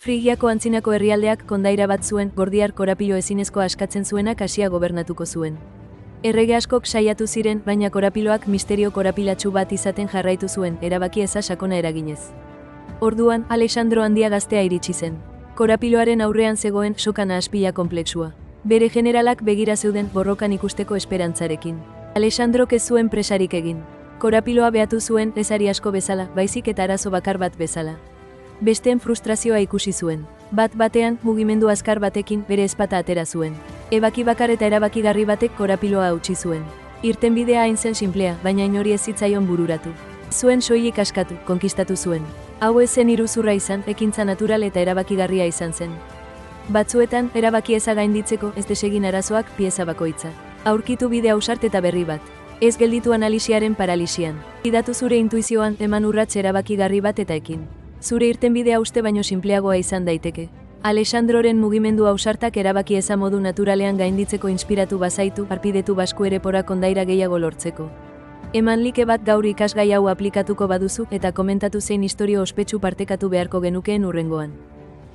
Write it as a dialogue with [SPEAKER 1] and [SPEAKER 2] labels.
[SPEAKER 1] Frigiako antzinako herrialdeak kondaira bat zuen, gordiar korapilo ezinezko askatzen zuenak Asia gobernatuko zuen. Errege askok saiatu ziren, baina korapiloak misterio korapilatsu bat izaten jarraitu zuen, erabaki eza sakona eraginez. Orduan, Alexandro Handia gaztea iritsi zen. Korapiloaren aurrean zegoen soka nahaspila konplexua. Bere generalak begira zeuden borrokan ikusteko esperantzarekin. Alexandrok ez zuen presarik egin. Korapiloa behatu zuen, ez ari asko bezala, baizik eta arazo bakar bat bezala. Besteen frustrazioa ikusi zuen. Bat-batean, mugimendu azkar batekin bere ezpata atera zuen. Ebaki bakar eta erabakigarri batek korapiloa hautsi zuen. Irtenbidea hain zen sinplea, baina inori ez zitzaion bururatu. Zuen soilik askatu, konkistatu zuen. Hau ez zen iruzurra izan, ekintza natural eta erabakigarria izan zen. Batzuetan, erabaki eza gainditzeko ez desegin arazoak pieza bakoitza. Aurkitu bide ausart eta berri bat. Ez gelditu analisiaren paralisian. Idatu zure intuizioan, eman urrats erabakigarri bat eta ekin. Zure irtenbidea uste baino sinpleagoa izan daiteke. Alexandroren mugimendu ausartak erabaki eza modu naturalean gainditzeko inspiratu bazaitu, arpidetu basku ere pora kondaira gehiago lortzeko. Eman like bat gaur ikasgai hau aplikatuko baduzu eta komentatu zein istorio ospetsu partekatu beharko genukeen hurrengoan.